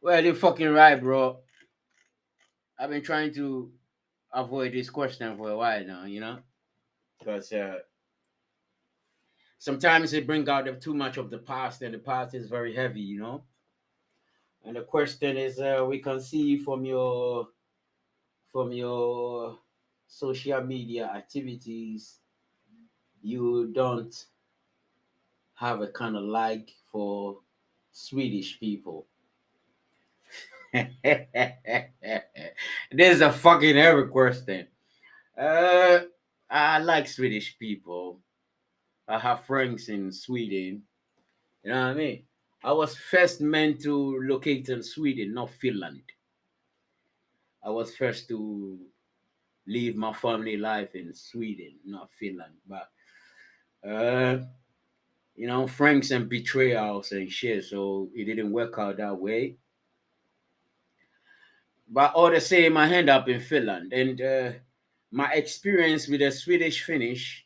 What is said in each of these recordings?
Well, you're fucking right, bro. I've been trying to avoid this question for a while now, because sometimes they bring out too much of the past, and the past is very heavy. And the question is, we can see from your social media activities, you don't have a kind of like for Swedish people. This is a fucking heavy question. Uh, I like Swedish people. I have friends in Sweden. You know what I mean? I was first meant to locate in Sweden, not Finland. I was first to live my family life in Sweden, not Finland. But uh, friends and betrayals and shit, so it didn't work out that way. But all the same, I end up in Finland, and my experience with the Swedish Finnish,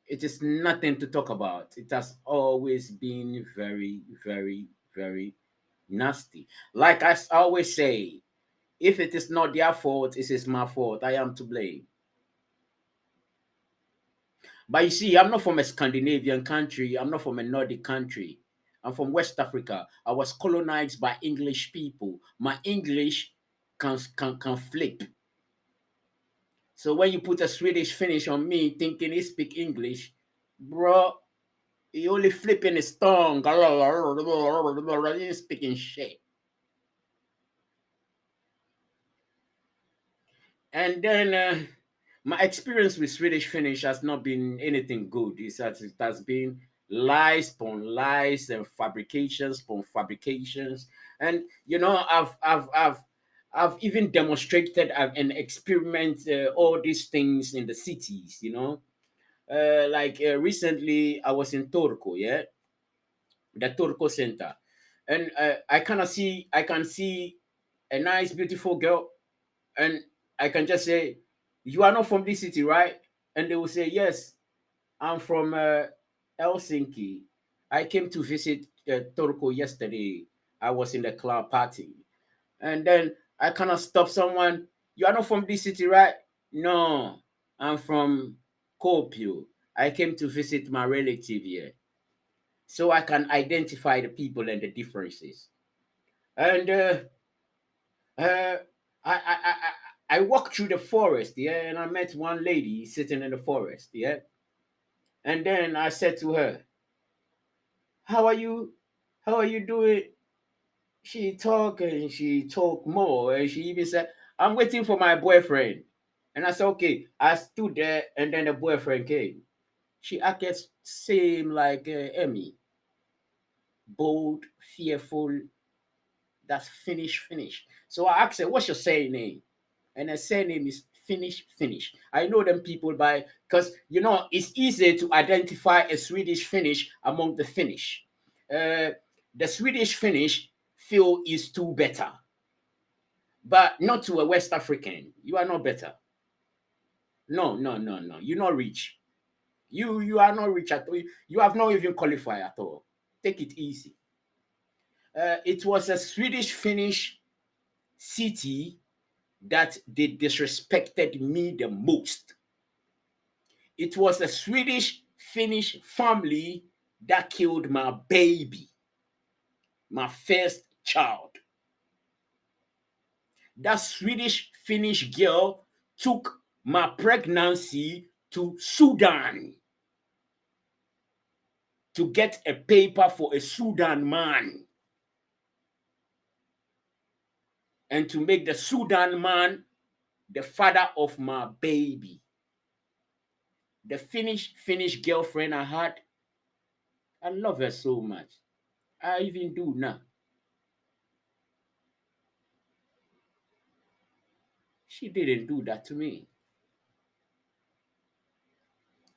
it is nothing to talk about. It has always been very, very, very nasty. Like always say, if it is not their fault, it is my fault. I am to blame. But you see, I'm not from a Scandinavian country. I'm not from a Nordic country. I'm from West Africa. I was colonized by English people. My English can flip. So when you put a Swedish Finnish on me, thinking he speak English, bro, he only flipping his tongue. He ain't speaking shit. And then my experience with Swedish Finnish has not been anything good. It has been lies upon lies and fabrications upon fabrications. And I've even demonstrated and experiment all these things in the cities. Like recently I was in Turku, yeah, the Turku Center, and I can see a nice beautiful girl, and I can just say, "You are not from this city, right?" And they will say, "Yes, I'm from Helsinki. I came to visit Turku yesterday. I was in the club party." And then I cannot stop someone. "You are not from this city, right?" "No, I'm from Kuopio. I came to visit my relative here." So I can identify the people and the differences. And uh, I walked through the forest, yeah, and I met one lady sitting in the forest, yeah. And then I said to her, "How are you? How are you doing?" She talked and she talked more, and she even said, "I'm waiting for my boyfriend." And I said, "Okay." I stood there, and then the boyfriend came. She acted same like Emmy, bold, fearful. That's Finnish. So I asked her, "What's your surname?" And her surname is Finnish. I know them people by because it's easy to identify a Swedish Finnish among the Finnish. Uh, the Swedish Finnish feel is too better, but not to a West African. You are not better. No, no, no, no. You're not rich. You are not rich at all. You have not even qualified at all. Take it easy. It was a Swedish Finnish city that they disrespected me the most. It was a Swedish Finnish family that killed my baby, my first child. That Swedish Finnish girl took my pregnancy to Sudan to get a paper for a Sudan man and to make the Sudan man the father of my baby. The Finnish girlfriend I had, I love her so much. I even do now. She didn't do that to me.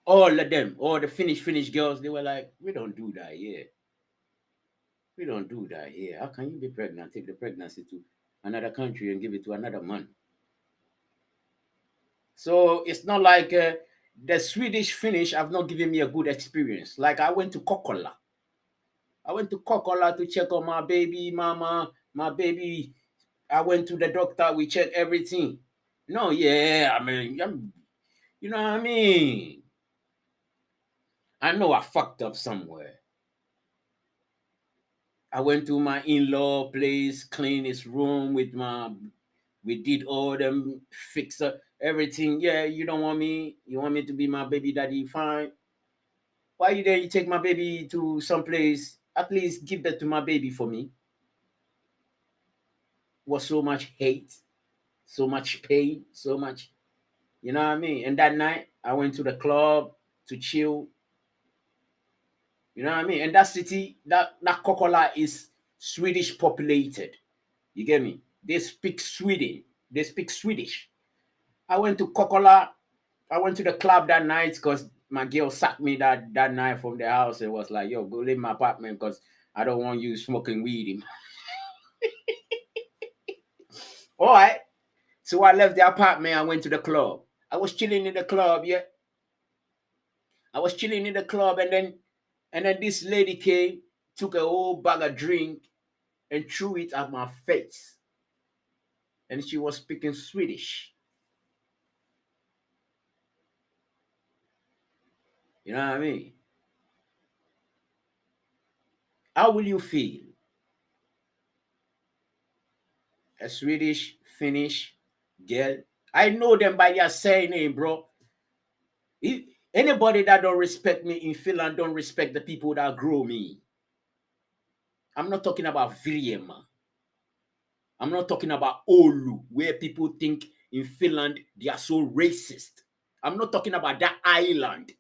All of them, all the Finnish girls, they were like, "We don't do that here. We don't do that here. How can you be pregnant, take the pregnancy to another country and give it to another man?" So it's not like the Swedish Finnish have not given me a good experience. Like I went to Kokkola. I went to Kokola to check on my baby mama, my baby. I went to the doctor. We checked everything. No, yeah, I mean, you know what I mean? I know I fucked up somewhere. I went to my in-law place, clean his room with my. We did all them fix up everything. Yeah, you don't want me. You want me to be my baby daddy? Fine. Why you there? You take my baby to some place. At least give that to my baby for me. Was so much hate, so much pain, so much. You know what I mean? And that night, I went to the club to chill. You know what I mean? And that city, that Kokola is Swedish populated. You get me? They speak Sweden. They speak Swedish. I went to Kokola. I went to the club that night because my girl sacked me that night from the house and was like, yo, go leave my apartment because I don't want you smoking weed. All right. So I left the apartment. I went to the club. I was chilling in the club, yeah. I was chilling in the club, and then this lady came, took a whole bag of drink, and threw it at my face. And she was speaking Swedish. You know what I mean? How will you feel? A Swedish, Finnish girl. I know them by their surname, bro. Anybody that don't respect me in Finland don't respect the people that grow me. I'm not talking about Virema. I'm not talking about Oulu, where people think in Finland they are so racist. I'm not talking about that island.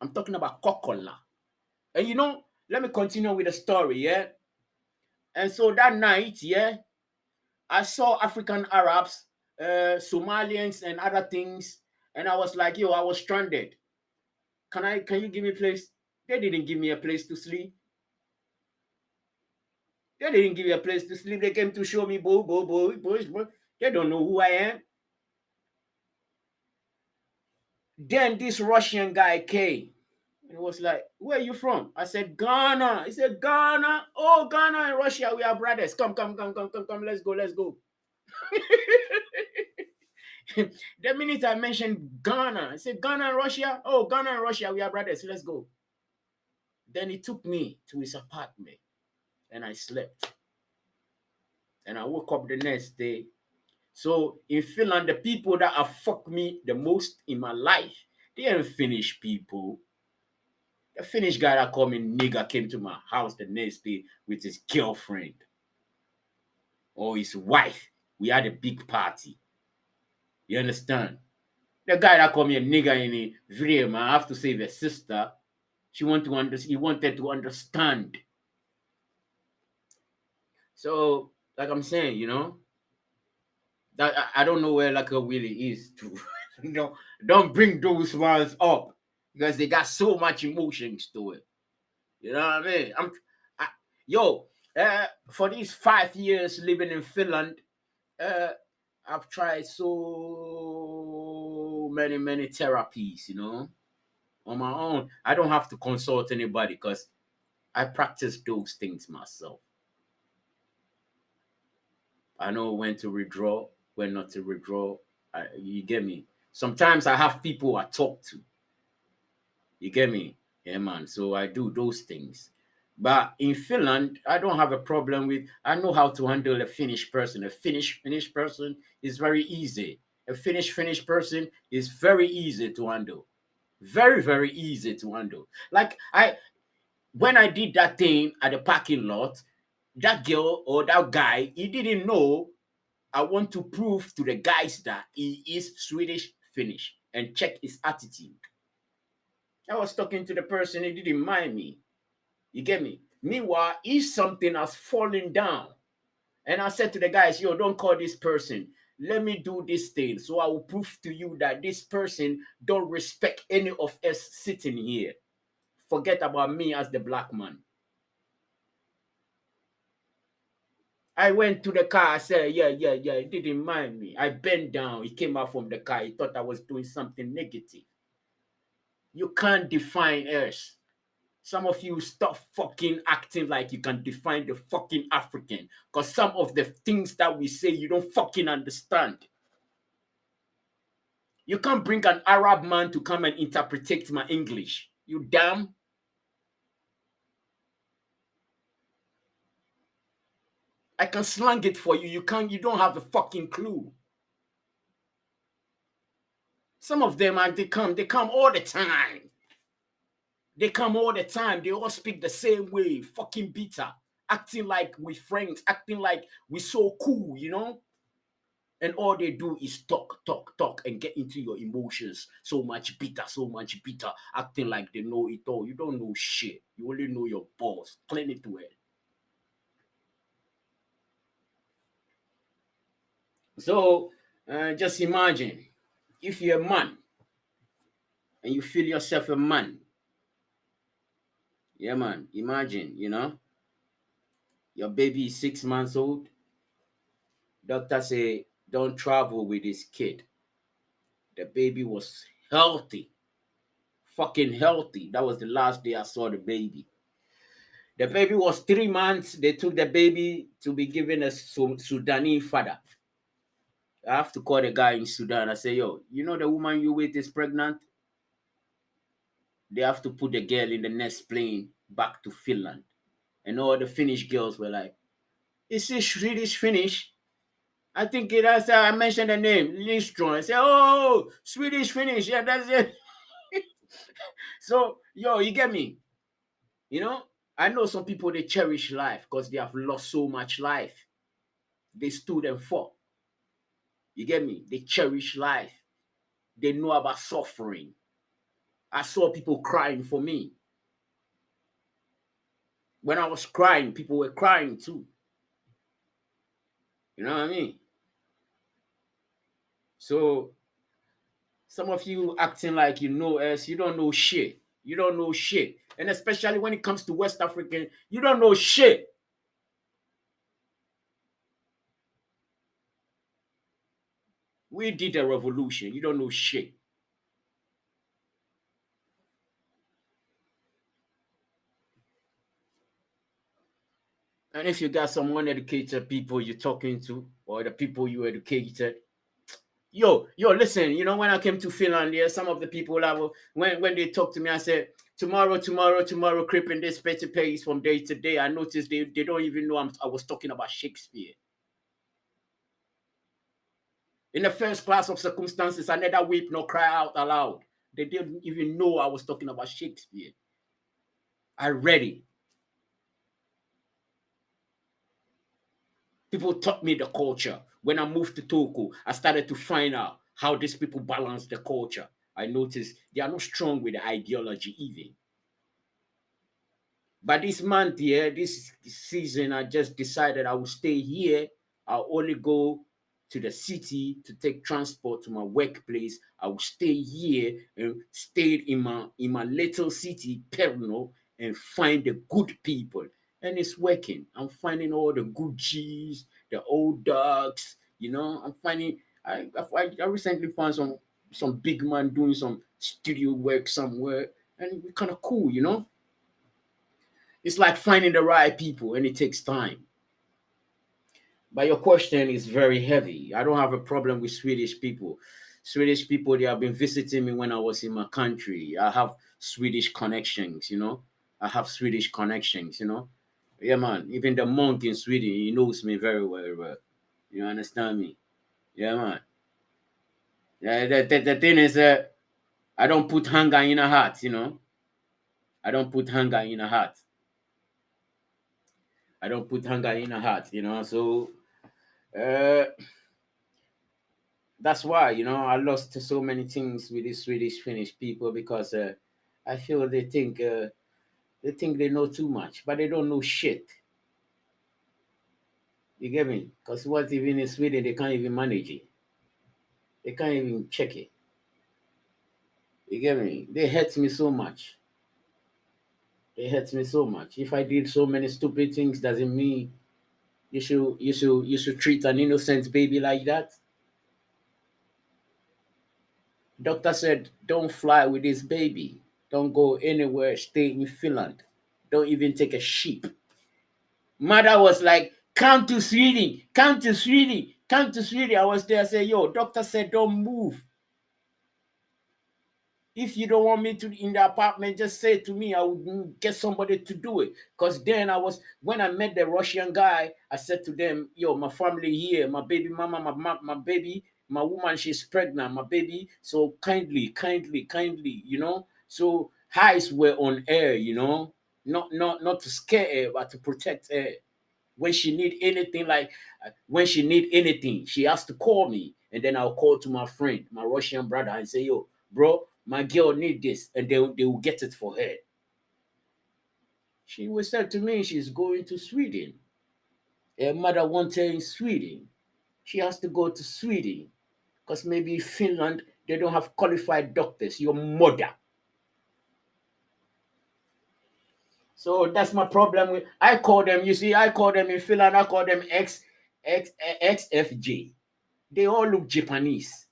I'm talking about Kokola. And let me continue with the story, yeah? And so that night, yeah, I saw African Arabs, Somalians, and other things, and I was like, yo, I was stranded. Can you give me a place? They didn't give me a place to sleep. They didn't give me a place to sleep. They came to show me, boy. They don't know who I am. Then this Russian guy came. And it was like, where are you from? I said, Ghana. He said, Ghana. Oh, Ghana and Russia, we are brothers. Come. Let's go. The minute I mentioned Ghana, I said, Ghana and Russia. Oh, Ghana and Russia, we are brothers. Let's go. Then he took me to his apartment and I slept. And I woke up the next day. So in Finland, the people that have fucked me the most in my life, they ain't Finnish people. The Finnish guy that called me nigger came to my house the next day with his girlfriend or his wife. We had a big party. You understand? The guy that called me a nigger in a video, man, I have to save a sister. He wanted to understand. So, like I'm saying, that I don't know where like a Willie is to don't bring those ones up because they got so much emotions to it. You know what I mean? I, yo, for these 5 years living in Finland, uh, I've tried so many therapies, on my own. I don't have to consult anybody because I practice those things myself. I know when to withdraw, when not to withdraw. You get me? Sometimes I have people I talk to. You get me? Yeah, man. So I do those things. But in Finland, I don't have a problem with. I know how to handle a Finnish person. A Finnish person is very easy. A Finnish person is very easy to handle. Very easy to handle. Like when I did that thing at the parking lot, that girl or that guy, he didn't know I want to prove to the guys that he is Swedish Finnish and check his attitude. I was talking to the person, he didn't mind me. You get me? Meanwhile, if something has fallen down, and I said to the guys, yo, don't call this person. Let me do this thing. So I will prove to you that this person don't respect any of us sitting here. Forget about me as the black man. I went to the car. I said, yeah. He didn't mind me. I bent down. He came out from the car. He thought I was doing something negative. You can't define us. Some of you stop fucking acting like you can define the fucking African. Because some of the things that we say you don't fucking understand. You can't bring an Arab man to come and interpret my English. You damn. I can slang it for you. You don't have a fucking clue. Some of them they come all the time. They come all the time. They all speak the same way. Fucking bitter. Acting like we friends, acting like we so cool, you know? And all they do is talk, talk, talk, and get into your emotions. So much bitter, acting like they know it all. You don't know shit. You only know your balls. Clean it to it. So just imagine if you're a man and you feel yourself a man. Yeah, man. Imagine, your baby is 6 months old. Doctor say don't travel with this kid. The baby was healthy, fucking healthy. That was the last day I saw the baby. The baby was 3 months. They took the baby to be given a Sudanese father. I have to call the guy in Sudan. I say, yo, you know the woman you with is pregnant? They have to put the girl in the next plane back to Finland. And all the Finnish girls were like, is this Swedish Finnish? I think it has, I mentioned the name, Lindstrom. I say, oh, Swedish Finnish. Yeah, that's it. So, yo, you get me? You know, I know some people, they cherish life because they have lost so much life. They stood and fought. You get me? They cherish life. They know about suffering. I saw people crying for me. When I was crying, people were crying too. You know what I mean? So some of you acting like you know us, you don't know shit. You don't know shit. And especially when it comes to West African, you don't know shit. We did a revolution. You don't know shit. And if you got some uneducated people you're talking to, or the people you educated, listen, when I came to Finland, yeah, some of the people when they talk to me, I said, tomorrow, creeping this petty pace from day to day. I noticed they don't even know I was talking about Shakespeare. In the first class of circumstances, I neither weep nor cry out aloud. They didn't even know I was talking about Shakespeare. I read it. People taught me the culture. When I moved to Togo, I started to find out how these people balance the culture. I noticed they are not strong with the ideology even. But this month here, this season, I just decided I will stay here. I'll only go to the city to take transport to my workplace. I will stay here and stay in my little city, Perno, and find the good people. And it's working. I'm finding all the good G's, the old dogs. I'm finding. I recently found some big man doing some studio work somewhere, and it's kind of cool. It's like finding the right people, and it takes time. But your question is very heavy. I don't have a problem with Swedish people. Swedish people, they have been visiting me when I was in my country. I have Swedish connections. I have Swedish connections. Yeah, man. Even the monk in Sweden, he knows me very well. Well. You understand me? Yeah, man. Yeah, the thing is, I don't put hunger in a heart. I don't put hunger in a heart. I don't put hunger in a heart. So, uh, that's why I lost to so many things with these Swedish Finnish people because I feel they think they know too much, but they don't know shit. You get me? Because what even in Sweden they can't even manage it. They can't even check it. You get me? They hurt me so much. They hurt me so much. If I did so many stupid things, doesn't mean you should treat an innocent baby like that. Doctor said, don't fly with this baby. Don't go anywhere. Stay in Finland. Don't even take a sheep. Mother was like, come to Sweden, come to Sweden, come to Sweden. I was there. I said, yo, doctor said, don't move. If you don't want me to in the apartment, just say it to me. I would get somebody to do it. Because then when I met the Russian guy, I said to them, yo, my family here, my baby mama, my baby, my woman, she's pregnant, my baby. So kindly, So eyes were on air, not to scare her, but to protect her. When she need anything, she has to call me, and then I'll call to my friend, my Russian brother, and say, yo, bro, my girl need this, and they will get it for her. She was said to me she's going to Sweden. Her mother wants her in Sweden. She has to go to Sweden because maybe Finland they don't have qualified doctors. Your mother. So that's my problem with. I call them. You see, I call them in Finland. I call them XFJ. They all look Japanese.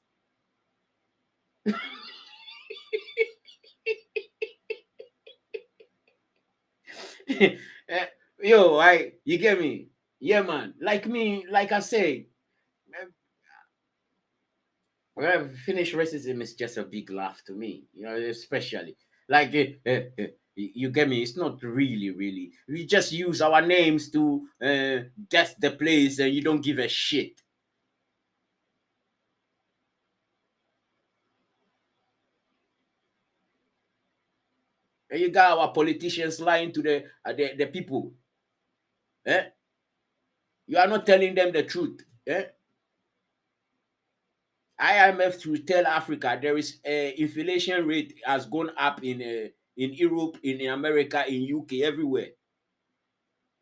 Yo, you get me? Yeah, man. Like me, like I say, Finnish racism is just a big laugh to me. Especially like you get me. It's not really. We just use our names to guess the place, and you don't give a shit. And you got our politicians lying to the people. Eh? You are not telling them the truth. Eh? IMF to tell Africa there is inflation rate has gone up in Europe, in America, in UK, everywhere.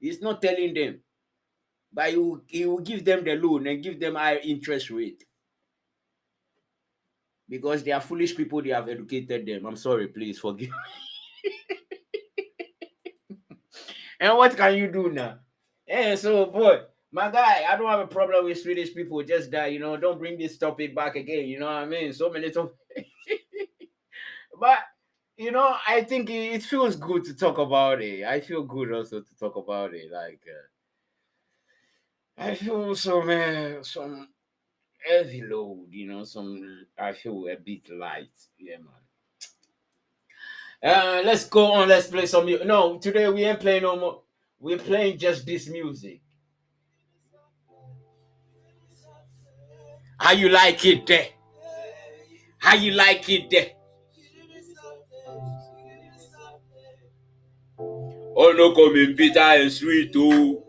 He's not telling them, but he will give them the loan and give them high interest rate because they are foolish people. They have educated them. I'm sorry, please forgive. And what can you do now? So boy, my guy, I don't have a problem with Swedish people. Just that don't bring this topic back again. You know what I mean? So many topics. But I think it feels good to talk about it. I feel good also to talk about it. Like I feel some heavy load. Some I feel a bit light. Yeah, man. Let's go on. Let's play some music. No, today we ain't playing no more. We're playing just this music. How you like it there? How you like it there? Oh no, coming bitter and sweet too.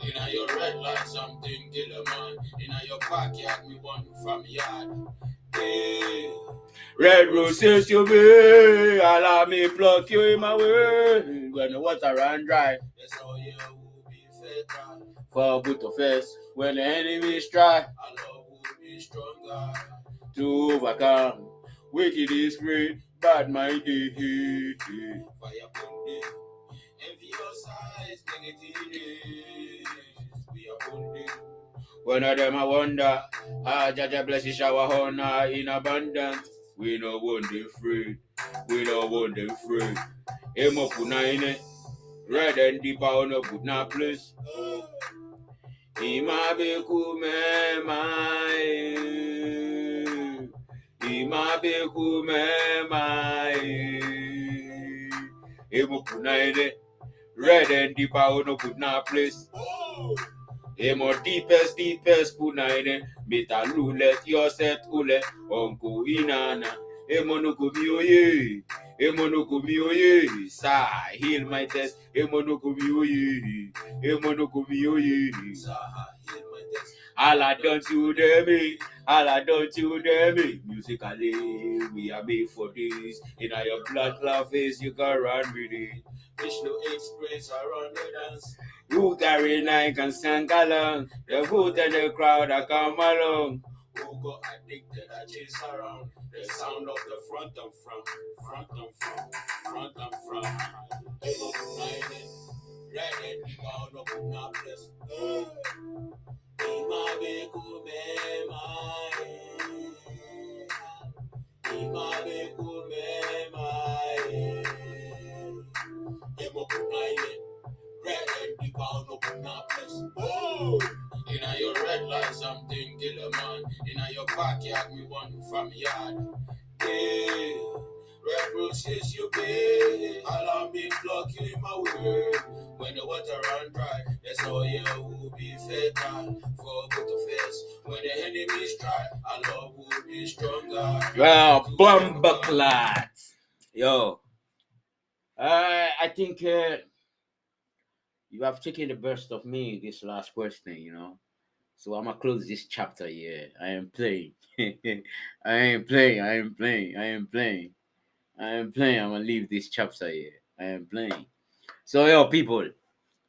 Inna your red light, something kill a man. Inna your backyard, me want from yard. Hey. Red roses you be, allow me pluck you in my way. When the water run dry, that's how you will be fed dry. For good to face, when the enemy is dry, Allah will be stronger to overcome. Wicked is free, bad minded. Fire bonded. Envious eyes, negative. We are bonded. One of them I wonder, Jaja bless you shower honor in abundance. We no want them free. We don't want them free. Emo punaine, red and deep on a good na place. Ima be kume mai. Ima be kume mai. Emo punaine, red and deep on a good na place. Emo deepest punaine, meta lulet yourself ule, onko inana. Emo no kumioye, emo no kumioye, sa heal my test. Emo no kumioye, emo no kumioye, sa heal my test. All I done to them, All don't you dare me. Musically, we are made for this. In your black cloud face, you can run with it. Vishnu Express around the dance. Who carry nine can sing along. The foot and the crowd are come along. Who got addicted, I chase around. The sound of the front and front, front and front, front and front. Hey, red bound up in a place. Imabe kumema, imabe kumema, emo kumaile, red bound up in a place. Oh, in your red light, something kill a man. In your backyard, we want from yard. Yeah. Red roses you pay, allow me block you in my way. When the water run dry, that's all you will be fatal. For good to face, when the enemies try, our love will be stronger. Well, bomba clat. Yo, I think you have taken the best of me this last question, you know. So I'm gonna close this chapter here. I am playing. I am playing. I am playing. I am playing. I am playing. I'm gonna leave this chapter here. I am playing. So yo, people,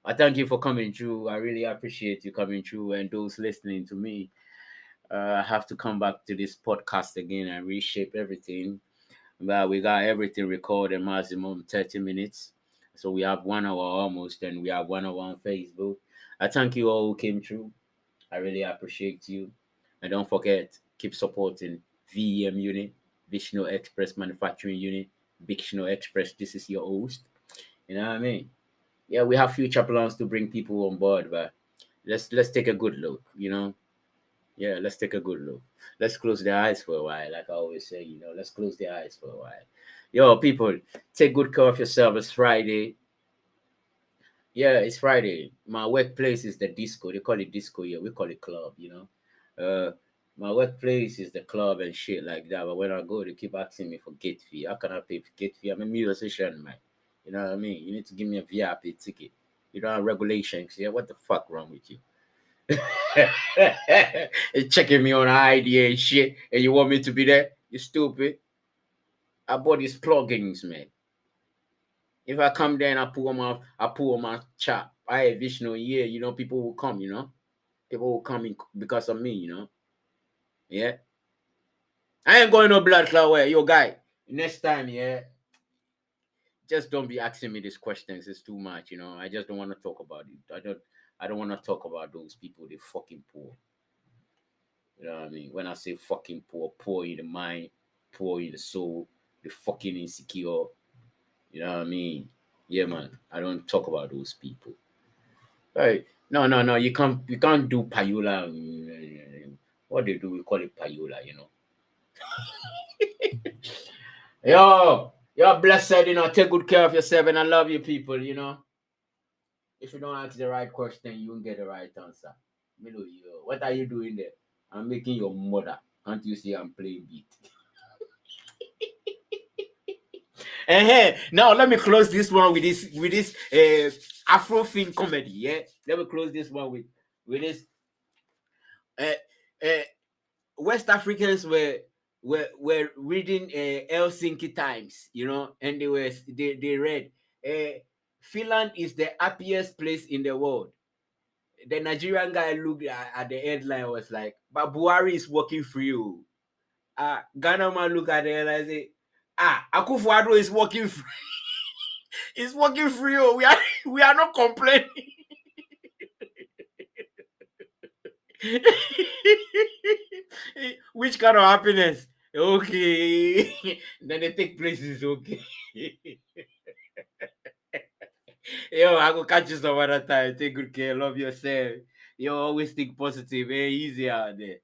I thank you for coming through. I really appreciate you coming through, and those listening to me. I have to come back to this podcast again and reshape everything. But we got everything recorded maximum 30 minutes. So we have 1 hour almost, and we have 1 hour on Facebook. I thank you all who came through. I really appreciate you. And don't forget, keep supporting VEM Unit, Vishnu Express Manufacturing Unit, Vishnu Express. This is your host. You know what I mean? Yeah, we have future plans to bring people on board, but let's take a good look, you know. Yeah, let's take a good look. Let's close the eyes for a while, like I always say, you know, let's close the eyes for a while. Yo, people, take good care of yourself. It's Friday. Yeah, it's Friday. My workplace is the disco. They call it disco here. We call it club, you know. My workplace is the club and shit like that. But when I go, they keep asking me for gate fee. How can I pay for gate fee? I'm a musician, man. You know what I mean? You need to give me a VIP ticket. You don't have regulations. Yeah, what the fuck wrong with you? You're checking me on ID and shit, and you want me to be there? You stupid. I bought these plugins, man. If I come there and I pull on my chat, I have Vishnu, yeah, you know, people will come, you know. People will come in because of me, you know. Yeah. I ain't going no blood clot way. Yo, guy, next time, yeah, just don't be asking me these questions. It's too much, you know. I just don't want to talk about it. I don't want to talk about those people. They fucking poor. You know what I mean? When I say fucking poor, poor in the mind, poor in the soul, the fucking insecure. You know what I mean? Yeah, man. I don't talk about those people. Right. No, no, no. You can't do payola. What they do, we call it payola, you know. Yo, you're blessed, you know. Take good care of yourself, and I love you, people, you know. If you don't ask the right question, you won't get the right answer. Milo, yo, what are you doing there? I'm making your mother. Can't you see I'm playing beat? Now let me close this one with this Afro film comedy. Yeah, let me close this one with this. Uh, uh, West Africans were reading Helsinki Times, you know, and they read Finland is the happiest place in the world. The Nigerian guy looked at the headline, was like, but Buhari is working for you. Ghana man look at the headline and say, Akufo-Addo is working for it's working for you. We are not complaining. Which kind of happiness? Okay. Then they take places, okay. Yo, I go catch you some other time. Take good care. Love yourself. Yo, always think positive. Hey, easy out there.